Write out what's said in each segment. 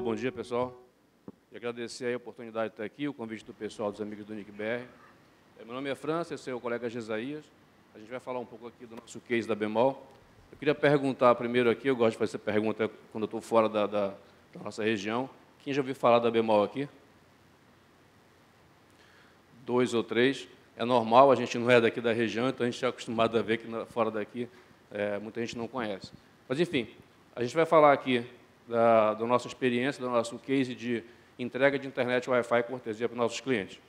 Olá, bom dia, pessoal. E agradecer aí a oportunidade de estar aqui, o convite do pessoal, dos amigos do NIC-BR. Meu nome é França, esse é o colega Gesaías. A gente vai falar um pouco aqui do nosso case da Bemol. Eu queria perguntar primeiro aqui, eu gosto de fazer essa pergunta quando eu estou fora da nossa região. Quem já ouviu falar da Bemol aqui? 2 ou 3. É normal, a gente não é daqui da região, então a gente é acostumado a ver que fora daqui muita gente não conhece. Mas, enfim, a gente vai falar aqui da nossa experiência, do nosso case de entrega de internet Wi-Fi cortesia para os nossos clientes.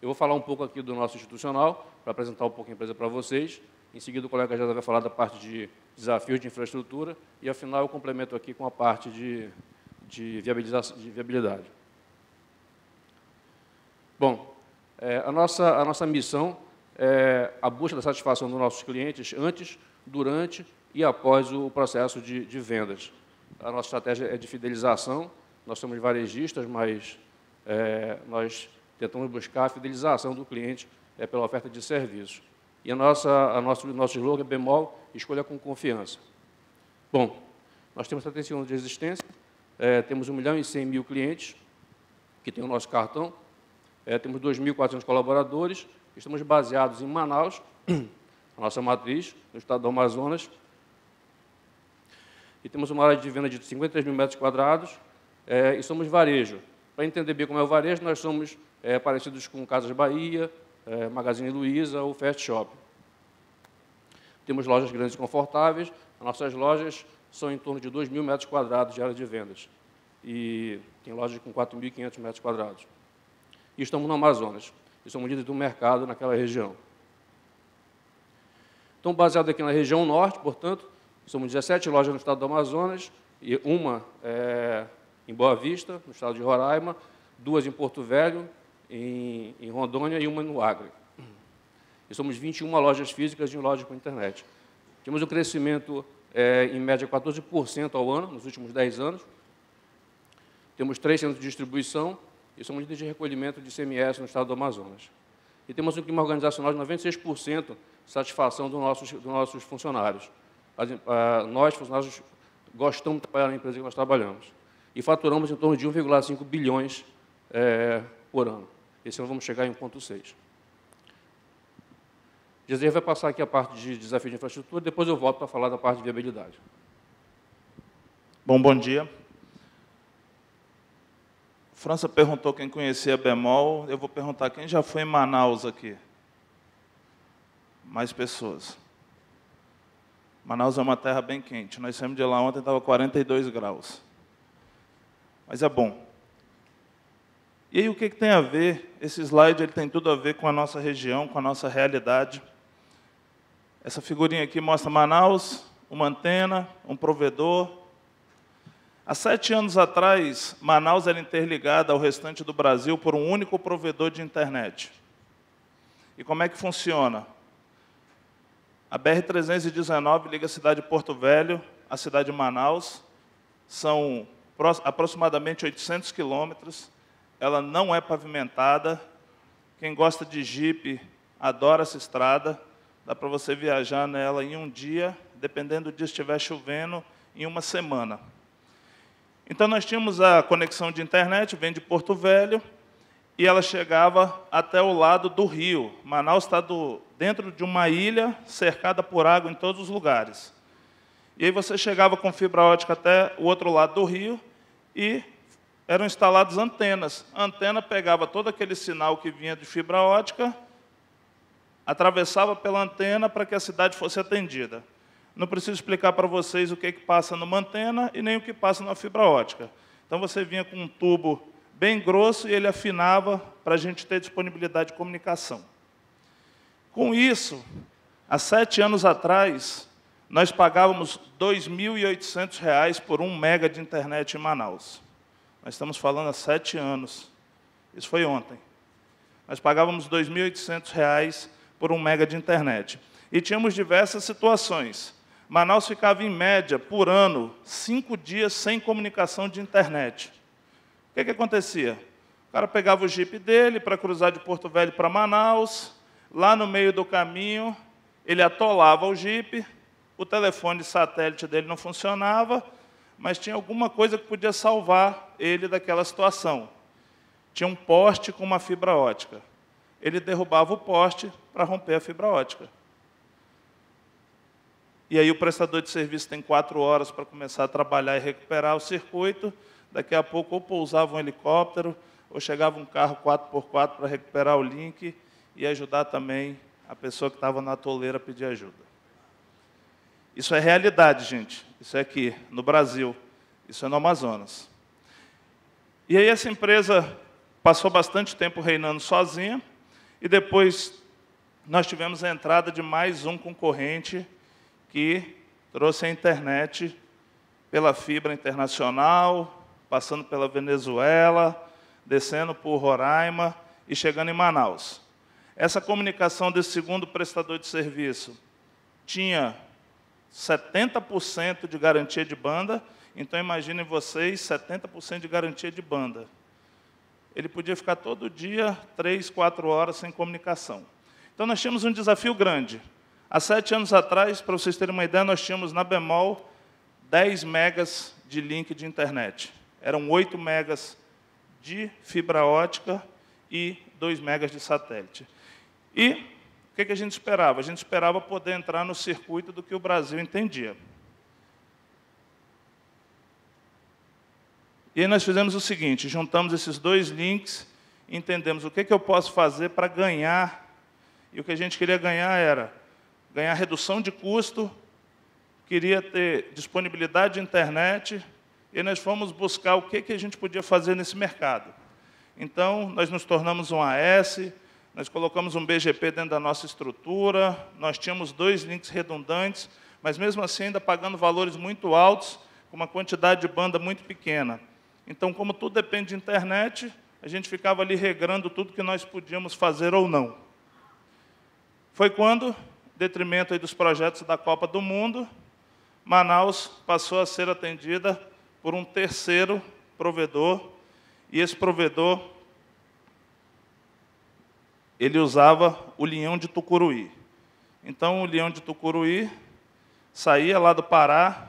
Eu vou falar um pouco aqui do nosso institucional, para apresentar um pouco a empresa para vocês. Em seguida, o colega já vai falar da parte de desafios de infraestrutura e, ao final, eu complemento aqui com a parte de viabilidade. Bom, a nossa missão é a busca da satisfação dos nossos clientes antes, durante e após o processo de vendas. A nossa estratégia é de fidelização. Nós somos varejistas, mas nós tentamos buscar a fidelização do cliente pela oferta de serviços. E nosso slogan é Bemol, escolha com confiança. Bom, nós temos 71 anos de existência, temos 1.100.000 clientes que têm o nosso cartão, temos 2.400 colaboradores, estamos baseados em Manaus, a nossa matriz, no estado do Amazonas, e temos uma área de venda de 53 mil metros quadrados, e somos varejo. Para entender bem como é o varejo, nós somos parecidos com Casas Bahia, Magazine Luiza ou Fast Shop. Temos lojas grandes e confortáveis. As nossas lojas são em torno de 2.000 metros quadrados de área de vendas. E tem lojas com 4.500 metros quadrados. E estamos no Amazonas. E somos líderes do mercado naquela região. Então, baseado aqui na região norte, portanto, somos 17 lojas no estado do Amazonas, e uma em Boa Vista, no estado de Roraima, 2 em Porto Velho, em Rondônia, e uma no Acre. E somos 21 lojas físicas e lojas com internet. Temos um crescimento, em média, 14% ao ano, nos últimos 10 anos. Temos 3 centros de distribuição e somos líderes de recolhimento de ICMS no estado do Amazonas. E temos um clima organizacional de 96% de satisfação dos nossos funcionários. Nós, funcionários, gostamos de trabalhar na empresa que nós trabalhamos. E faturamos em torno de 1,5 bilhões por ano. Esse ano vamos chegar em 1,6. Gisele vai passar aqui a parte de desafio de infraestrutura, depois eu volto para falar da parte de viabilidade. Bom dia. França perguntou quem conhecia a Bemol, eu vou perguntar quem já foi em Manaus aqui. Mais pessoas. Manaus é uma terra bem quente. Nós saímos de lá ontem, estava 42 graus. Mas é bom. E aí, o que tem a ver? Esse slide ele tem tudo a ver com a nossa região, com a nossa realidade. Essa figurinha aqui mostra Manaus, uma antena, um provedor. Há 7 anos atrás, Manaus era interligada ao restante do Brasil por um único provedor de internet. E como é que funciona? A BR-319 liga a cidade de Porto Velho à cidade de Manaus. São aproximadamente 800 quilômetros. Ela não é pavimentada. Quem gosta de Jeep adora essa estrada. Dá para você viajar nela em um dia, dependendo do dia se estiver chovendo, em uma semana. Então, nós tínhamos a conexão de internet, vem de Porto Velho, e ela chegava até o lado do rio. Manaus está dentro de uma ilha, cercada por água em todos os lugares. E aí você chegava com fibra ótica até o outro lado do rio, e eram instaladas antenas. A antena pegava todo aquele sinal que vinha de fibra ótica, atravessava pela antena para que a cidade fosse atendida. Não preciso explicar para vocês o que passa numa antena e nem o que passa na fibra ótica. Então, você vinha com um tubo bem grosso e ele afinava para a gente ter disponibilidade de comunicação. Com isso, há 7 anos atrás, nós pagávamos R$ 2.800 por 1 mega de internet em Manaus. Nós estamos falando há 7 anos. Isso foi ontem. Nós pagávamos R$ 2.800 por 1 mega de internet. E tínhamos diversas situações. Manaus ficava, em média, por ano, 5 dias sem comunicação de internet. O que acontecia? O cara pegava o Jeep dele para cruzar de Porto Velho para Manaus. Lá no meio do caminho, ele atolava o Jeep, o telefone satélite dele não funcionava, mas tinha alguma coisa que podia salvar ele daquela situação. Tinha um poste com uma fibra ótica. Ele derrubava o poste para romper a fibra ótica. E aí o prestador de serviço tem 4 horas para começar a trabalhar e recuperar o circuito. Daqui a pouco ou pousava um helicóptero, ou chegava um carro 4x4 para recuperar o link e ajudar também a pessoa que estava na atoleira a pedir ajuda. Isso é realidade, gente. Isso é aqui, no Brasil. Isso é no Amazonas. E aí essa empresa passou bastante tempo reinando sozinha, e depois nós tivemos a entrada de mais um concorrente que trouxe a internet pela fibra internacional, passando pela Venezuela, descendo por Roraima e chegando em Manaus. Essa comunicação desse segundo prestador de serviço tinha 70% de garantia de banda, então imaginem vocês, 70% de garantia de banda. Ele podia ficar todo dia 3, 4 horas sem comunicação. Então nós tínhamos um desafio grande. Há 7 anos atrás, para vocês terem uma ideia, nós tínhamos na Bemol 10 megas de link de internet. Eram 8 megas de fibra ótica e 2 megas de satélite. E o que a gente esperava? A gente esperava poder entrar no circuito do que o Brasil entendia. E aí nós fizemos o seguinte, juntamos esses 2 links, entendemos o que eu posso fazer para ganhar, e o que a gente queria ganhar era ganhar redução de custo, queria ter disponibilidade de internet, e nós fomos buscar o que a gente podia fazer nesse mercado. Então, nós nos tornamos um AS, nós colocamos um BGP dentro da nossa estrutura, nós tínhamos 2 links redundantes, mas mesmo assim ainda pagando valores muito altos, com uma quantidade de banda muito pequena. Então, como tudo depende de internet, a gente ficava ali regrando tudo que nós podíamos fazer ou não. Foi quando, em detrimento aí dos projetos da Copa do Mundo, Manaus passou a ser atendida por um terceiro provedor, e esse provedor ele usava o Leão de Tucuruí. Então, o Leão de Tucuruí saía lá do Pará,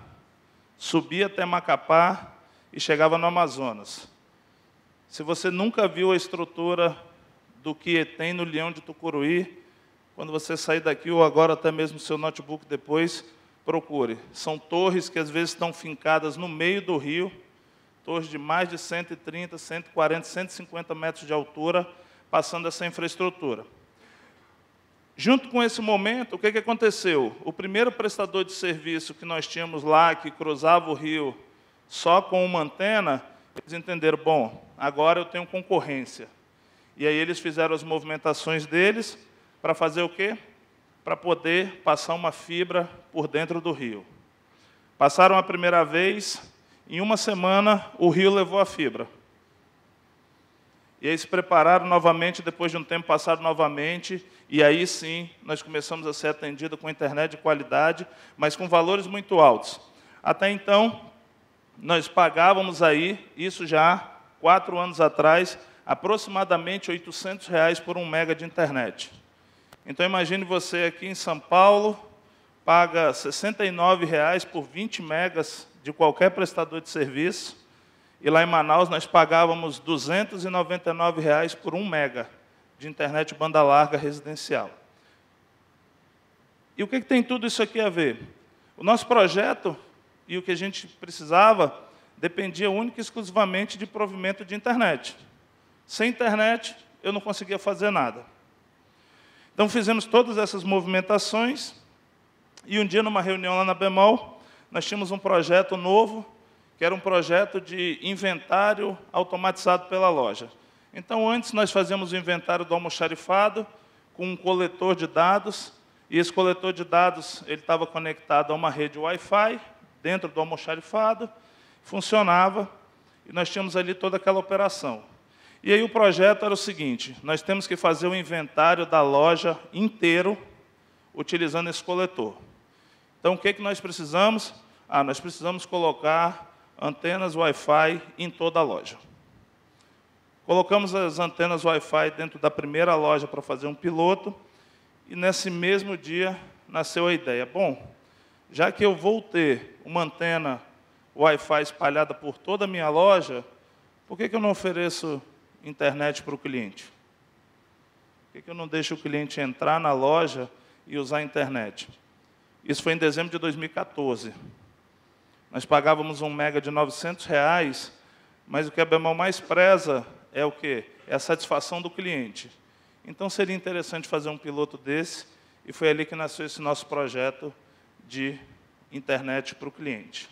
subia até Macapá e chegava no Amazonas. Se você nunca viu a estrutura do que tem no Leão de Tucuruí, quando você sair daqui, ou agora até mesmo no seu notebook depois, procure. São torres que às vezes estão fincadas no meio do rio, torres de mais de 130, 140, 150 metros de altura, passando essa infraestrutura. Junto com esse momento, o que aconteceu? O primeiro prestador de serviço que nós tínhamos lá, que cruzava o rio só com uma antena, eles entenderam, bom, agora eu tenho concorrência. E aí eles fizeram as movimentações deles para fazer o quê? Para poder passar uma fibra por dentro do rio. Passaram a primeira vez, em uma semana o rio levou a fibra. E aí se prepararam novamente, depois de um tempo passaram novamente, e aí sim nós começamos a ser atendidos com internet de qualidade, mas com valores muito altos. Até então, nós pagávamos aí, isso já 4 anos atrás, aproximadamente R$800 por 1 mega de internet. Então imagine você aqui em São Paulo, paga R$ 69 por 20 megas de qualquer prestador de serviço, e lá em Manaus nós pagávamos R$ 299 por 1 mega de internet banda larga residencial. E o que tem tudo isso aqui a ver? O nosso projeto e o que a gente precisava dependia única e exclusivamente de provimento de internet. Sem internet, eu não conseguia fazer nada. Então fizemos todas essas movimentações, e um dia, numa reunião lá na Bemol, nós tínhamos um projeto novo, que era um projeto de inventário automatizado pela loja. Então, antes nós fazíamos o inventário do almoxarifado com um coletor de dados, e esse coletor de dados ele estava conectado a uma rede Wi-Fi dentro do almoxarifado, funcionava, e nós tínhamos ali toda aquela operação. E aí o projeto era o seguinte, nós temos que fazer o inventário da loja inteiro utilizando esse coletor. Então, o que nós precisamos? Nós precisamos colocar antenas Wi-Fi em toda a loja. Colocamos as antenas Wi-Fi dentro da primeira loja para fazer um piloto, e nesse mesmo dia nasceu a ideia. Bom, já que eu vou ter uma antena Wi-Fi espalhada por toda a minha loja, por que eu não ofereço internet para o cliente? Por que eu não deixo o cliente entrar na loja e usar a internet? Isso foi em dezembro de 2014. Nós pagávamos 1 mega de R$900, mas o que a Bemol mais preza é o quê? É a satisfação do cliente. Então, seria interessante fazer um piloto desse, e foi ali que nasceu esse nosso projeto de internet para o cliente.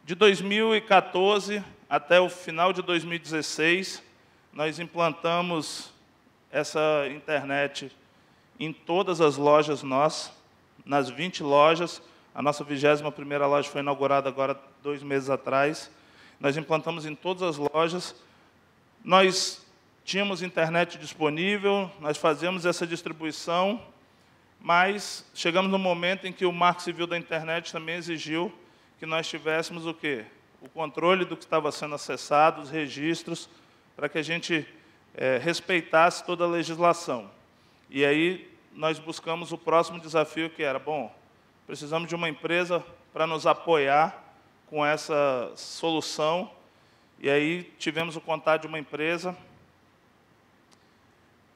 De 2014 até o final de 2016, nós implantamos essa internet em todas as lojas nossas, nas 20 lojas. A nossa 21ª loja foi inaugurada agora 2 meses atrás. Nós implantamos em todas as lojas. Nós tínhamos internet disponível, nós fazíamos essa distribuição, mas chegamos no momento em que o Marco Civil da Internet também exigiu que nós tivéssemos o quê? O controle do que estava sendo acessado, os registros, para que a gente respeitasse toda a legislação. E aí nós buscamos o próximo desafio, que era, bom, precisamos de uma empresa para nos apoiar com essa solução. E aí tivemos o contato de uma empresa.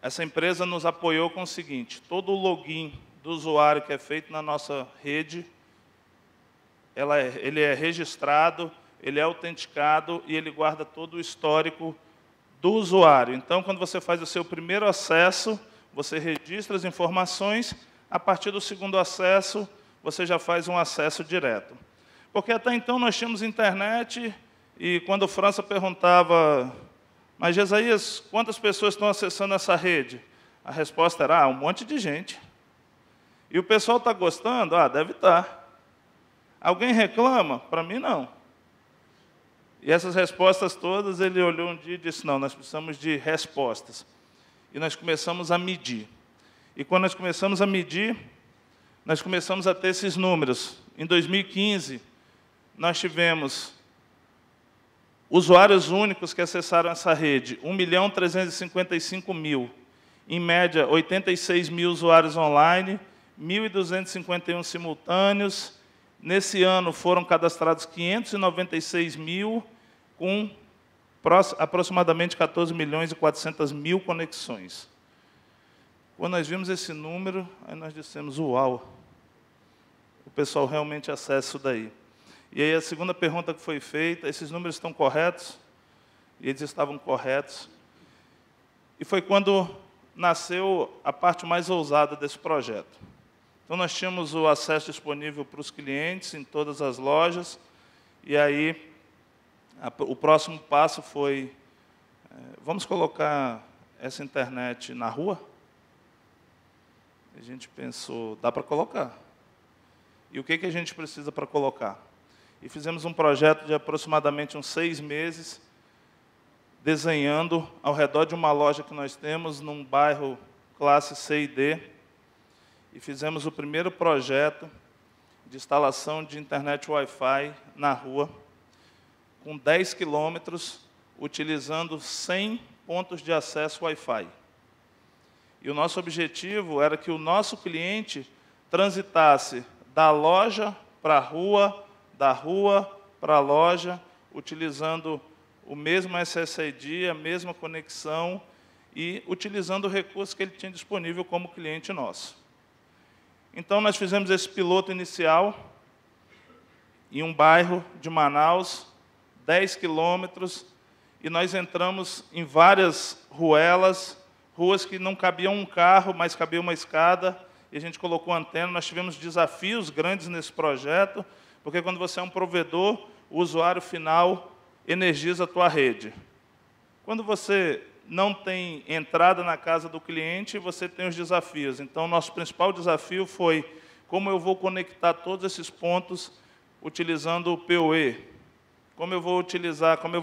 Essa empresa nos apoiou com o seguinte: todo o login do usuário que é feito na nossa rede, ele é registrado, ele é autenticado e ele guarda todo o histórico do usuário. Então, quando você faz o seu primeiro acesso, você registra as informações. A partir do segundo acesso, você já faz um acesso direto. Porque até então nós tínhamos internet, e quando o França perguntava, mas Jesaías, quantas pessoas estão acessando essa rede? A resposta era, um monte de gente. E o pessoal está gostando? Deve estar. Alguém reclama? Para mim, não. E essas respostas todas, ele olhou um dia e disse, não, nós precisamos de respostas. E nós começamos a medir. E quando nós começamos a medir, nós começamos a ter esses números. Em 2015, nós tivemos usuários únicos que acessaram essa rede, 1.355.000. Em média, 86 mil usuários online, 1.251 simultâneos. Nesse ano foram cadastrados 596 mil, com aproximadamente 14 milhões e 400 mil conexões. Quando nós vimos esse número, aí nós dissemos, uau, o pessoal realmente acessa isso daí. E aí a segunda pergunta que foi feita, esses números estão corretos? E eles estavam corretos. E foi quando nasceu a parte mais ousada desse projeto. Então, nós tínhamos o acesso disponível para os clientes em todas as lojas, e aí o próximo passo foi, vamos colocar essa internet na rua? A gente pensou, dá para colocar. E o que a gente precisa para colocar? E fizemos um projeto de aproximadamente uns 6 meses, desenhando ao redor de uma loja que nós temos, num bairro classe C e D, e fizemos o primeiro projeto de instalação de internet Wi-Fi na rua, com 10 quilômetros, utilizando 100 pontos de acesso Wi-Fi. E o nosso objetivo era que o nosso cliente transitasse da loja para a rua, da rua para a loja, utilizando o mesmo SSID, a mesma conexão, e utilizando o recurso que ele tinha disponível como cliente nosso. Então, nós fizemos esse piloto inicial em um bairro de Manaus, 10 quilômetros, e nós entramos em várias ruelas, ruas que não cabiam um carro, mas cabia uma escada, e a gente colocou antena. Nós tivemos desafios grandes nesse projeto, porque quando você é um provedor, o usuário final energiza a tua rede. Quando você não tem entrada na casa do cliente, você tem os desafios. Então, nosso principal desafio foi como eu vou conectar todos esses pontos utilizando o PoE. Como eu vou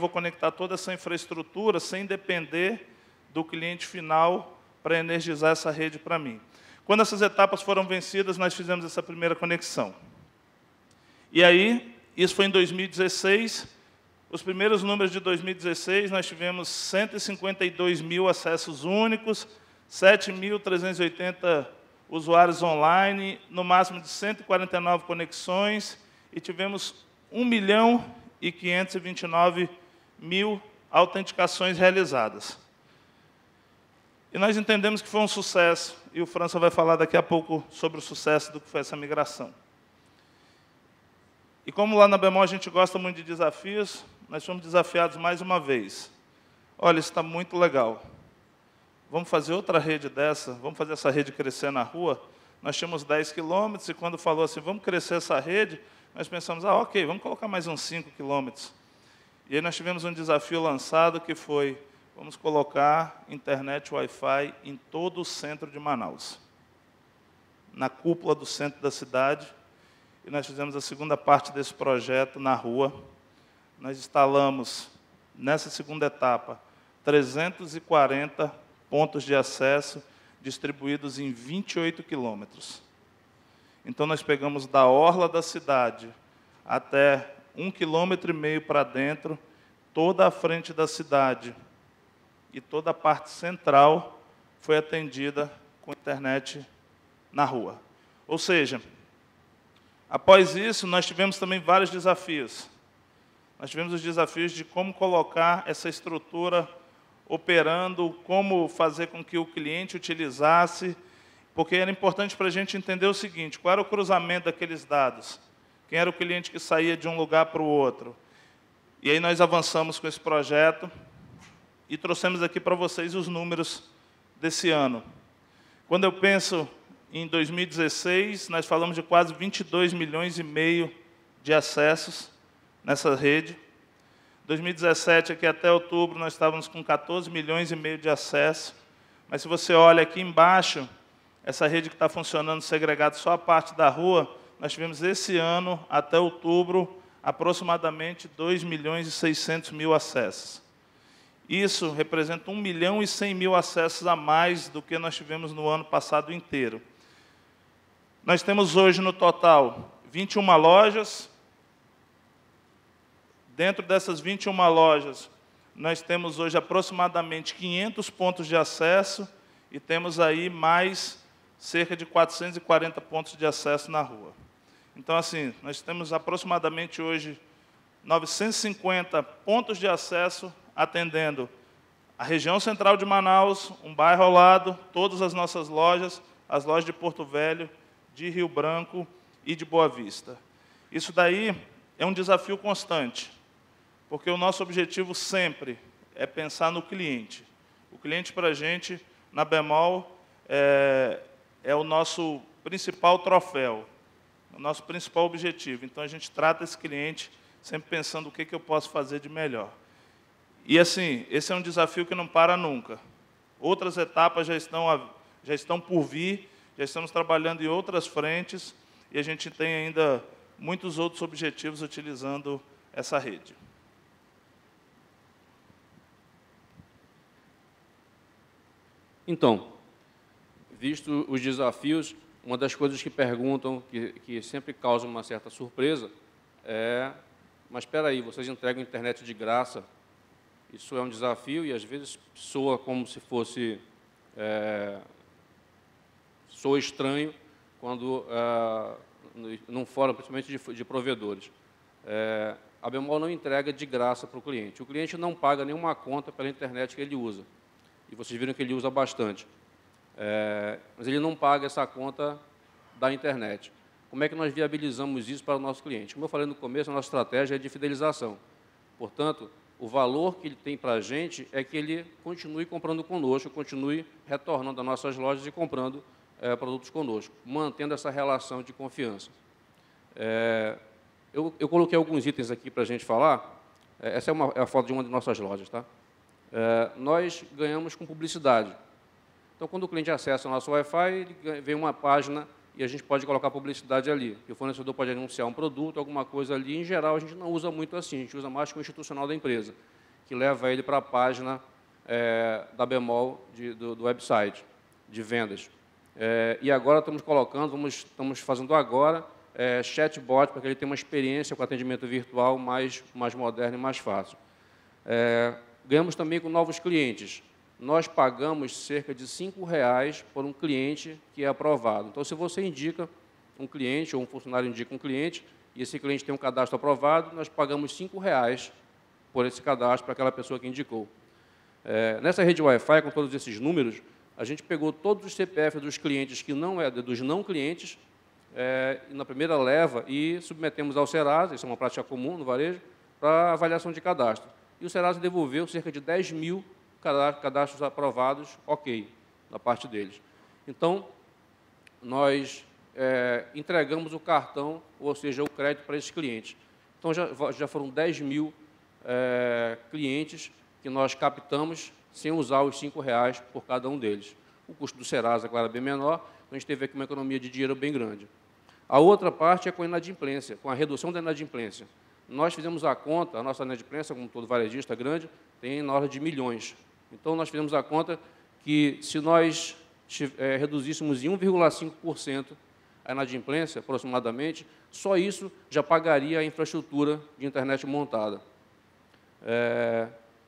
conectar toda essa infraestrutura sem depender do cliente final para energizar essa rede para mim. Quando essas etapas foram vencidas, nós fizemos essa primeira conexão. E aí, isso foi em 2016. Os primeiros números de 2016, nós tivemos 152 mil acessos únicos, 7.380 usuários online, no máximo de 149 conexões, e tivemos 1.529.000 autenticações realizadas. E nós entendemos que foi um sucesso, e o França vai falar daqui a pouco sobre o sucesso do que foi essa migração. E como lá na Bemol a gente gosta muito de desafios, nós fomos desafiados mais uma vez. Olha, isso está muito legal. Vamos fazer outra rede dessa, vamos fazer essa rede crescer na rua. Nós tínhamos 10 quilômetros, e quando falou assim, vamos crescer essa rede, nós pensamos, ok, vamos colocar mais uns 5 quilômetros. E aí nós tivemos um desafio lançado que foi, vamos colocar internet Wi-Fi em todo o centro de Manaus, na cúpula do centro da cidade, e nós fizemos a segunda parte desse projeto na rua. Nós instalamos, nessa segunda etapa, 340 pontos de acesso distribuídos em 28 quilômetros. Então, nós pegamos da orla da cidade até 1,5 quilômetro para dentro, toda a frente da cidade e toda a parte central foi atendida com internet na rua. Ou seja, após isso, nós tivemos também vários desafios. Nós tivemos os desafios de como colocar essa estrutura operando, como fazer com que o cliente utilizasse, porque era importante para a gente entender o seguinte, qual era o cruzamento daqueles dados, quem era o cliente que saía de um lugar para o outro. E aí nós avançamos com esse projeto e trouxemos aqui para vocês os números desse ano. Quando eu penso em 2016, nós falamos de quase 22 milhões e meio de acessos nessa rede. 2017, aqui até outubro, nós estávamos com 14 milhões e meio de acessos. Mas se você olha aqui embaixo, essa rede que está funcionando segregada só a parte da rua, nós tivemos esse ano, até outubro, aproximadamente 2 milhões e 600 mil acessos. Isso representa 1 milhão e 100 mil acessos a mais do que nós tivemos no ano passado inteiro. Nós temos hoje, no total, 21 lojas. Dentro dessas 21 lojas, nós temos hoje aproximadamente 500 pontos de acesso e temos aí mais cerca de 440 pontos de acesso na rua. Então, assim, nós temos aproximadamente hoje 950 pontos de acesso atendendo a região central de Manaus, um bairro ao lado, todas as nossas lojas, as lojas de Porto Velho, de Rio Branco e de Boa Vista. Isso daí é um desafio constante, porque o nosso objetivo sempre é pensar no cliente. O cliente, para a gente, na Bemol, é o nosso principal troféu, o nosso principal objetivo. Então, a gente trata esse cliente sempre pensando o que eu posso fazer de melhor. E, assim, esse é um desafio que não para nunca. Outras etapas já estão por vir, já estamos trabalhando em outras frentes, e a gente tem ainda muitos outros objetivos utilizando essa rede. Então, visto os desafios, uma das coisas que perguntam, que sempre causa uma certa surpresa, é, mas espera aí, vocês entregam internet de graça? Isso é um desafio e, às vezes, soa como se fosse... soa estranho quando, num fórum, principalmente de provedores. A Bemol não entrega de graça para o cliente. O cliente não paga nenhuma conta pela internet que ele usa. E vocês viram que ele usa bastante. Mas ele não paga essa conta da internet. Como é que nós viabilizamos isso para o nosso cliente? Como eu falei no começo, a nossa estratégia é de fidelização. Portanto, o valor que ele tem para a gente é que ele continue comprando conosco, continue retornando às nossas lojas e comprando produtos conosco, mantendo essa relação de confiança. Eu coloquei alguns itens aqui para a gente falar. Essa é a foto de uma de nossas lojas, tá? Nós ganhamos com publicidade. Então, quando o cliente acessa o nosso Wi-Fi, vem uma página e a gente pode colocar publicidade ali. E o fornecedor pode anunciar um produto, alguma coisa ali. Em geral, a gente não usa muito assim, a gente usa mais com o institucional da empresa, que leva ele para a página da Bemol, do website, de vendas. E agora estamos fazendo agora chatbot, para que ele tenha uma experiência com atendimento virtual mais moderno e mais fácil. Ganhamos também com novos clientes. nós pagamos cerca de R$ 5,00 por um cliente que é aprovado. Então, se você indica um cliente, ou um funcionário indica um cliente, e esse cliente tem um cadastro aprovado, nós pagamos R$ 5,00 por esse cadastro para aquela pessoa que indicou. Nessa rede Wi-Fi, com todos esses números, a gente pegou todos os CPF dos clientes que dos não clientes, na primeira leva, e submetemos ao Serasa, isso é uma prática comum no varejo, para avaliação de cadastro. E o Serasa devolveu cerca de 10 mil cadastros aprovados, ok, da parte deles. Então, nós entregamos o cartão, ou seja, o crédito para esses clientes. Então, já foram 10 mil clientes que nós captamos sem usar os R$ 5,00 por cada um deles. O custo do Serasa, claro, é bem menor, então a gente teve aqui uma economia de dinheiro bem grande. A outra parte é com a inadimplência, com a redução da inadimplência. Nós fizemos a conta, a nossa inadimplência, como todo varejista grande, tem na ordem de milhões. Então, nós fizemos a conta que, se nós reduzíssemos em 1,5% a inadimplência, aproximadamente, só isso já pagaria a infraestrutura de internet montada.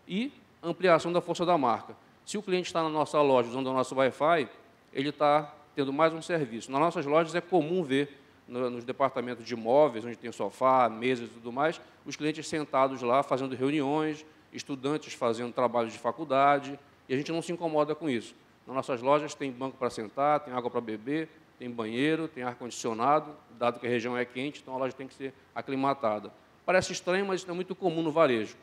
E ampliação da força da marca. Se o cliente está na nossa loja usando o nosso Wi-Fi, ele está tendo mais um serviço. Nas nossas lojas é comum ver, nos departamentos de imóveis, onde tem sofá, mesas e tudo mais, os clientes sentados lá fazendo reuniões, estudantes fazendo trabalhos de faculdade, e a gente não se incomoda com isso. Nas nossas lojas tem banco para sentar, tem água para beber, tem banheiro, tem ar-condicionado, dado que a região é quente, então a loja tem que ser aclimatada. Parece estranho, mas isso é muito comum no varejo.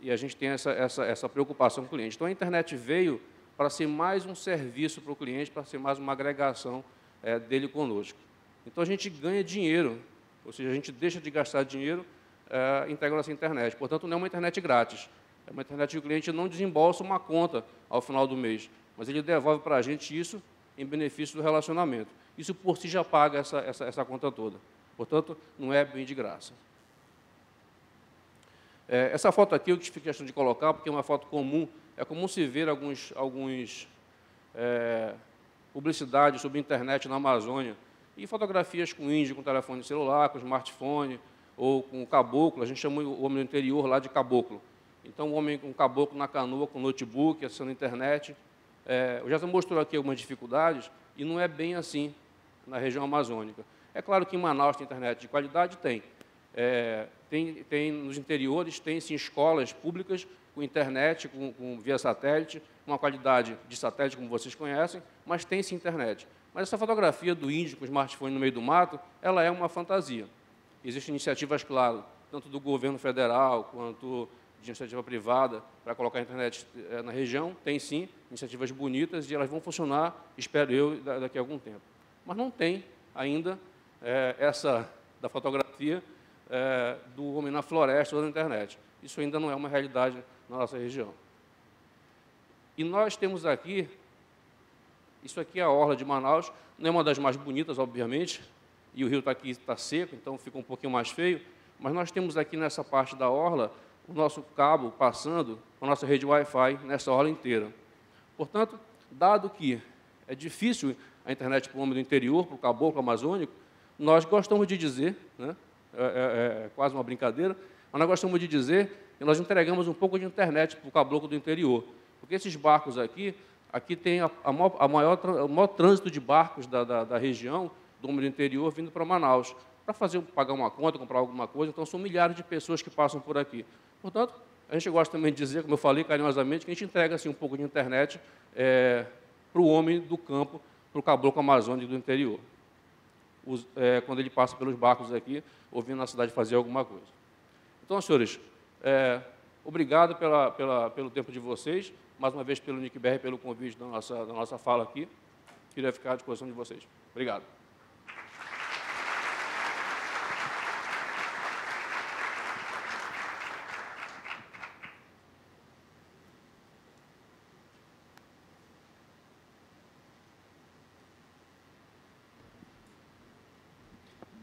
E a gente tem essa preocupação com o cliente. Então, a internet veio para ser mais um serviço para o cliente, para ser mais uma agregação dele conosco. Então, a gente ganha dinheiro, ou seja, a gente deixa de gastar dinheiro integrando essa internet. Portanto, não é uma internet grátis. É uma internet que o cliente não desembolsa uma conta ao final do mês, mas ele devolve para a gente isso em benefício do relacionamento. Isso, por si, já paga essa conta toda. Portanto, não é bem de graça. Essa foto aqui eu fiz questão de colocar, porque é uma foto comum. É comum se ver alguns publicidades sobre internet na Amazônia, e fotografias com índio, com telefone celular, com smartphone, ou com caboclo. A gente chama o homem do interior lá de caboclo. Então, o homem com caboclo na canoa, com notebook, acessando a internet. Eu já mostrou aqui algumas dificuldades, e não é bem assim na região amazônica. É claro que em Manaus tem internet de qualidade, tem. Nos interiores, tem sim escolas públicas com internet, via satélite, com uma qualidade de satélite, como vocês conhecem, mas tem sim internet. Mas essa fotografia do índio com smartphone no meio do mato, ela é uma fantasia. Existem iniciativas, claro, tanto do governo federal quanto de iniciativa privada para colocar a internet na região, tem sim iniciativas bonitas e elas vão funcionar, espero eu, daqui a algum tempo. Mas não tem ainda essa da fotografia do homem na floresta ou na internet. Isso ainda não é uma realidade na nossa região. E nós temos aqui, isso aqui é a orla de Manaus, não é uma das mais bonitas, obviamente, e o rio está seco, então fica um pouquinho mais feio, mas nós temos aqui nessa parte da orla o nosso cabo passando com a nossa rede Wi-Fi nessa orla inteira. Portanto, dado que é difícil a internet para o homem do interior, para o caboclo amazônico, nós gostamos de dizer, né, é quase uma brincadeira, mas nós gostamos de dizer que nós entregamos um pouco de internet para o caboclo do interior. Porque esses barcos aqui tem o maior trânsito de barcos da região, do homem do interior, vindo para Manaus, para pagar uma conta, comprar alguma coisa. Então, são milhares de pessoas que passam por aqui. Portanto, a gente gosta também de dizer, como eu falei carinhosamente, que a gente entrega assim, um pouco de internet para o homem do campo, para o caboclo amazônico do interior, quando ele passa pelos barcos aqui, ou vindo na cidade fazer alguma coisa. Então, senhores, obrigado pelo tempo de vocês, mais uma vez pelo NICBR, pelo convite da nossa fala aqui. Queria ficar à disposição de vocês. Obrigado.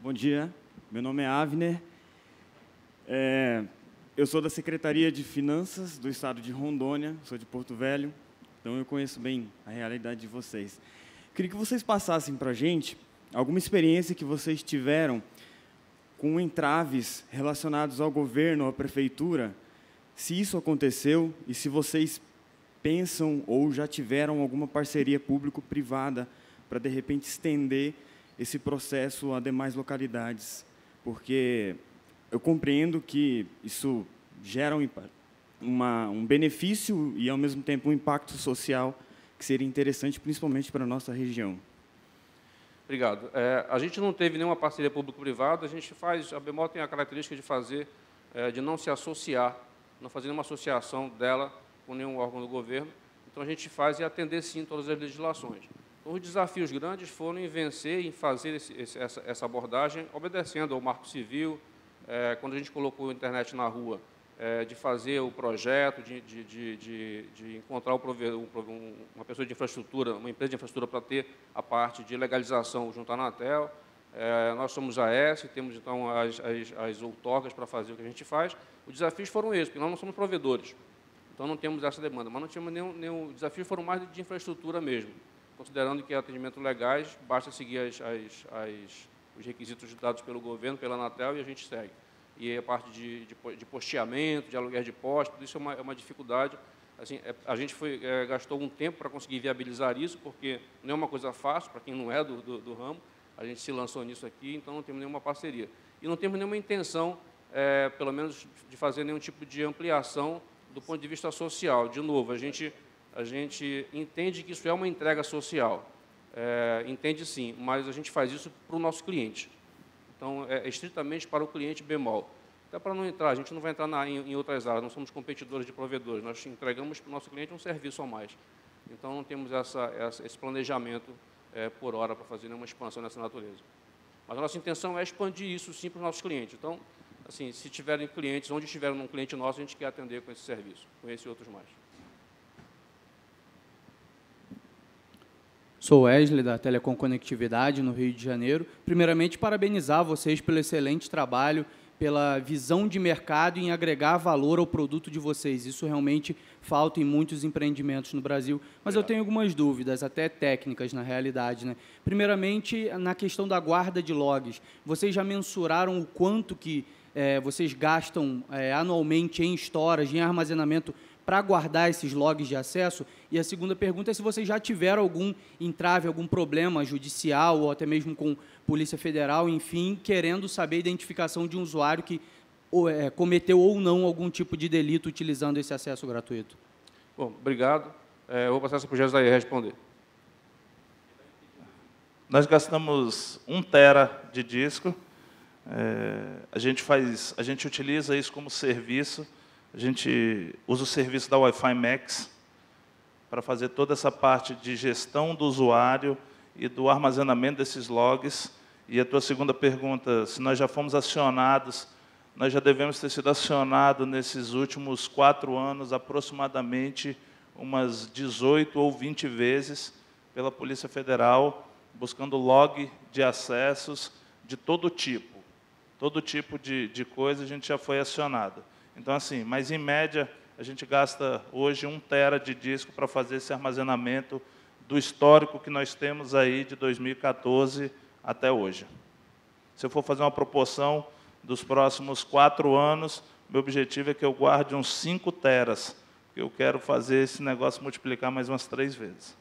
Bom dia, meu nome é Avner. Eu sou da Secretaria de Finanças do Estado de Rondônia, sou de Porto Velho, então eu conheço bem a realidade de vocês. Queria que vocês passassem para a gente alguma experiência que vocês tiveram com entraves relacionados ao governo, à prefeitura, se isso aconteceu e se vocês pensam ou já tiveram alguma parceria público-privada para, de repente, estender esse processo a demais localidades? Porque eu compreendo que isso gera um benefício e, ao mesmo tempo, um impacto social que seria interessante, principalmente para a nossa região. Obrigado. A gente não teve nenhuma parceria público-privada, a Bemol tem a característica de não se associar, não fazer nenhuma associação dela com nenhum órgão do governo. Então, a gente faz e atender, sim, todas as legislações. Então, os desafios grandes foram em vencer, em fazer essa abordagem, obedecendo ao Marco Civil, quando a gente colocou a internet na rua, de fazer o projeto, de encontrar uma pessoa de infraestrutura, uma empresa de infraestrutura para ter a parte de legalização junto à Anatel. Nós somos a AES, temos, então, as outorgas para fazer o que a gente faz. Os desafios foram esses, porque nós não somos provedores, então não temos essa demanda, mas não tínhamos nenhum desafio, foram mais de infraestrutura mesmo, considerando que atendimento legais, basta seguir os requisitos dados pelo governo, pela Anatel, e a gente segue. E a parte de posteamento, de aluguel de postos, tudo isso é uma dificuldade. Assim, a gente gastou um tempo para conseguir viabilizar isso, porque não é uma coisa fácil para quem não é do ramo. A gente se lançou nisso aqui, então não temos nenhuma parceria. E não temos nenhuma intenção, pelo menos, de fazer nenhum tipo de ampliação do ponto de vista social. De novo, a gente entende que isso é uma entrega social, entende sim, mas a gente faz isso para o nosso cliente. Então, é estritamente para o cliente Bemol. Até para não entrar, a gente não vai entrar em outras áreas, não somos competidores de provedores, nós entregamos para o nosso cliente um serviço a mais. Então, não temos esse planejamento por hora para fazer nenhuma expansão nessa natureza. Mas a nossa intenção é expandir isso, sim, para os nossos clientes. Então, assim, se tiverem clientes, onde estiver um cliente nosso, a gente quer atender com esse serviço, com esse e outros mais. Sou Wesley, da Telecom Conectividade, no Rio de Janeiro. Primeiramente, parabenizar vocês pelo excelente trabalho, pela visão de mercado em agregar valor ao produto de vocês. Isso realmente falta em muitos empreendimentos no Brasil. Mas eu tenho algumas dúvidas, até técnicas, na realidade, né? Primeiramente, na questão da guarda de logs. Vocês já mensuraram o quanto que vocês gastam anualmente em storage, em armazenamento, para guardar esses logs de acesso? E a segunda pergunta é se vocês já tiveram algum entrave, algum problema judicial ou até mesmo com Polícia Federal, enfim, querendo saber a identificação de um usuário que cometeu ou não algum tipo de delito utilizando esse acesso gratuito. Bom, obrigado. Eu vou passar essa para o Jesair responder. Nós gastamos 1 tera de disco. A gente utiliza isso como serviço. A gente usa o serviço da Wi-Fi Max para fazer toda essa parte de gestão do usuário e do armazenamento desses logs. E a tua segunda pergunta, se nós já fomos acionados, nós já devemos ter sido acionados nesses últimos 4 anos, aproximadamente umas 18 ou 20 vezes, pela Polícia Federal, buscando log de acessos de todo tipo. Todo tipo de coisa a gente já foi acionado. Então, assim, mas em média, a gente gasta hoje 1 tera de disco para fazer esse armazenamento do histórico que nós temos aí de 2014 até hoje. Se eu for fazer uma proporção dos próximos 4 anos, meu objetivo é que eu guarde uns 5 teras, porque eu quero fazer esse negócio multiplicar mais umas 3 vezes.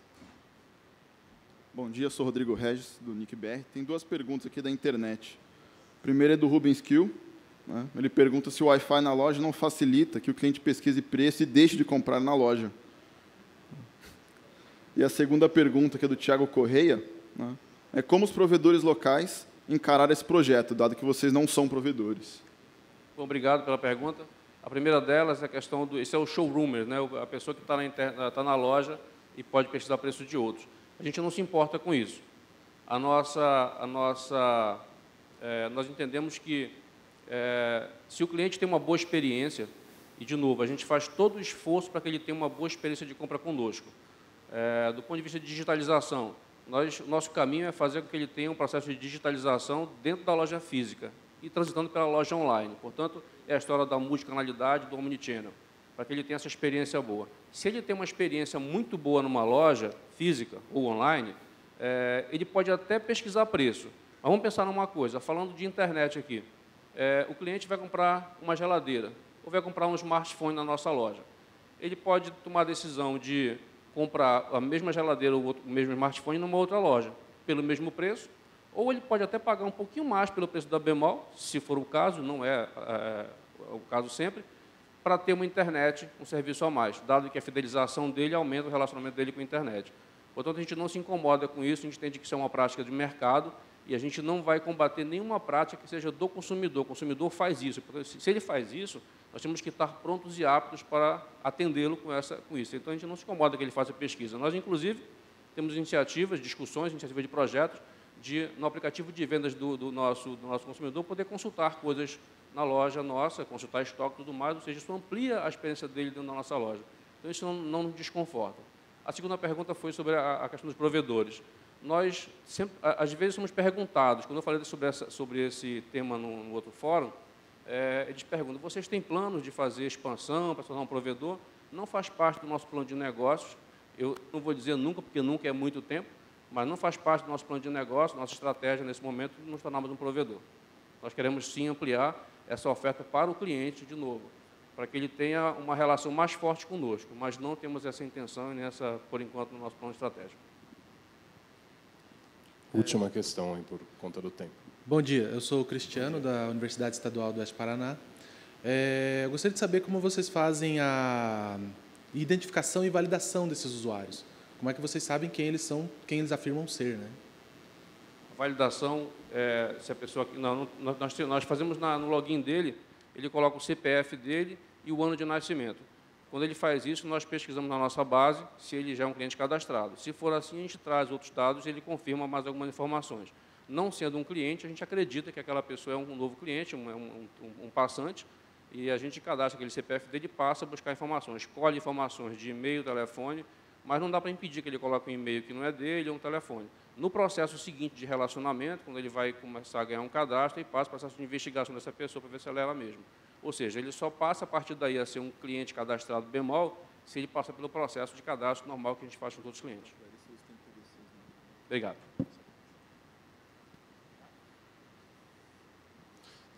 Bom dia, sou Rodrigo Regis, do NICBR. Tem 2 perguntas aqui da internet. A primeira é do Rubens Kill. Ele pergunta se o Wi-Fi na loja não facilita que o cliente pesquise preço e deixe de comprar na loja. E a segunda pergunta, que é do Tiago Correia, é como os provedores locais encararam esse projeto, dado que vocês não são provedores. Bom, obrigado pela pergunta. A primeira delas é a questão do... Esse é o showroomer, né? A pessoa que está na loja e pode pesquisar preço de outros. A gente não se importa com isso. Nós entendemos que se o cliente tem uma boa experiência, e, de novo, a gente faz todo o esforço para que ele tenha uma boa experiência de compra conosco. Do ponto de vista de digitalização, nosso caminho é fazer com que ele tenha um processo de digitalização dentro da loja física e transitando pela loja online. Portanto, é a história da multicanalidade, do omnichannel, para que ele tenha essa experiência boa. Se ele tem uma experiência muito boa numa loja física ou online, ele pode até pesquisar preço. Mas vamos pensar numa coisa, falando de internet aqui. O cliente vai comprar uma geladeira ou vai comprar um smartphone na nossa loja. ele pode tomar a decisão de comprar a mesma geladeira ou o mesmo smartphone numa outra loja, pelo mesmo preço, ou ele pode até pagar um pouquinho mais pelo preço da Bemol, se for o caso, não é o caso sempre, para ter uma internet, um serviço a mais, dado que a fidelização dele aumenta o relacionamento dele com a internet. Portanto, a gente não se incomoda com isso, a gente entende que isso é uma prática de mercado e a gente não vai combater nenhuma prática que seja do consumidor. O consumidor faz isso. Se ele faz isso, nós temos que estar prontos e aptos para atendê-lo com isso. Então, a gente não se incomoda que ele faça pesquisa. Nós, inclusive, temos iniciativas, discussões, iniciativas de projetos, no aplicativo de vendas do nosso consumidor, poder consultar coisas na loja nossa, consultar estoque e tudo mais, ou seja, isso amplia a experiência dele dentro da nossa loja. Então, isso não nos desconforta. A segunda pergunta foi sobre a questão dos provedores. Nós, sempre, às vezes, somos perguntados, quando eu falei sobre esse tema no outro fórum, eles perguntam, vocês têm planos de fazer expansão para se tornar um provedor? Não faz parte do nosso plano de negócios, eu não vou dizer nunca, porque nunca é muito tempo, mas não faz parte do nosso plano de negócio, nossa estratégia, nesse momento, nos tornarmos um provedor. Nós queremos, sim, ampliar essa oferta para o cliente, de novo, para que ele tenha uma relação mais forte conosco, mas não temos essa intenção e por enquanto, no nosso plano estratégico. Última questão, aí, por conta do tempo. Bom dia, eu sou o Cristiano, da Universidade Estadual do Oeste Paraná. Eu gostaria de saber como vocês fazem a identificação e validação desses usuários. Como é que vocês sabem quem eles são, quem eles afirmam ser, né? A validação, se a pessoa... nós fazemos no login dele, ele coloca o CPF dele e o ano de nascimento. Quando ele faz isso, nós pesquisamos na nossa base se ele já é um cliente cadastrado. Se for assim, a gente traz outros dados e ele confirma mais algumas informações. Não sendo um cliente, a gente acredita que aquela pessoa é um novo cliente, um passante, e a gente cadastra aquele CPF dele e passa a buscar informações. Escolhe informações de e-mail, telefone, mas não dá para impedir que ele coloque um e-mail que não é dele ou um telefone. No processo seguinte de relacionamento, quando ele vai começar a ganhar um cadastro, ele passa o processo de investigação dessa pessoa para ver se ela é ela mesma. Ou seja, ele só passa a partir daí a ser um cliente cadastrado Bemol se ele passa pelo processo de cadastro normal que a gente faz com todos os clientes. Obrigado.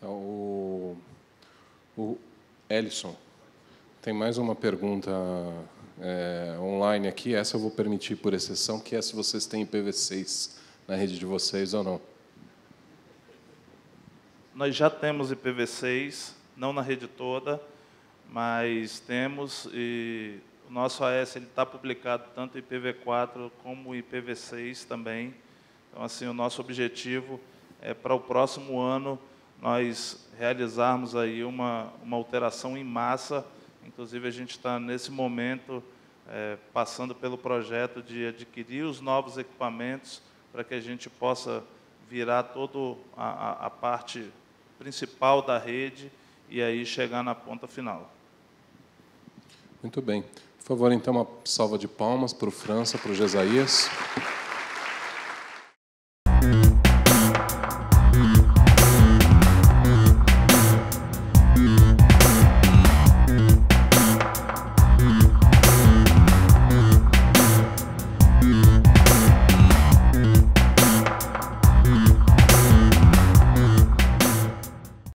O Ellison tem mais uma pergunta online aqui. Essa eu vou permitir por exceção, que é se vocês têm IPv6 na rede de vocês ou não. Nós já temos IPv6, não na rede toda, mas temos, e o nosso AS está publicado tanto IPv4 como IPv6 também. Então, assim, o nosso objetivo é, para o próximo ano, nós realizarmos aí uma alteração em massa. Inclusive, a gente está, nesse momento, passando pelo projeto de adquirir os novos equipamentos para que a gente possa virar toda a parte principal da rede e aí chegar na ponta final. Muito bem. Por favor, então, uma salva de palmas para o França, para o Gesaías.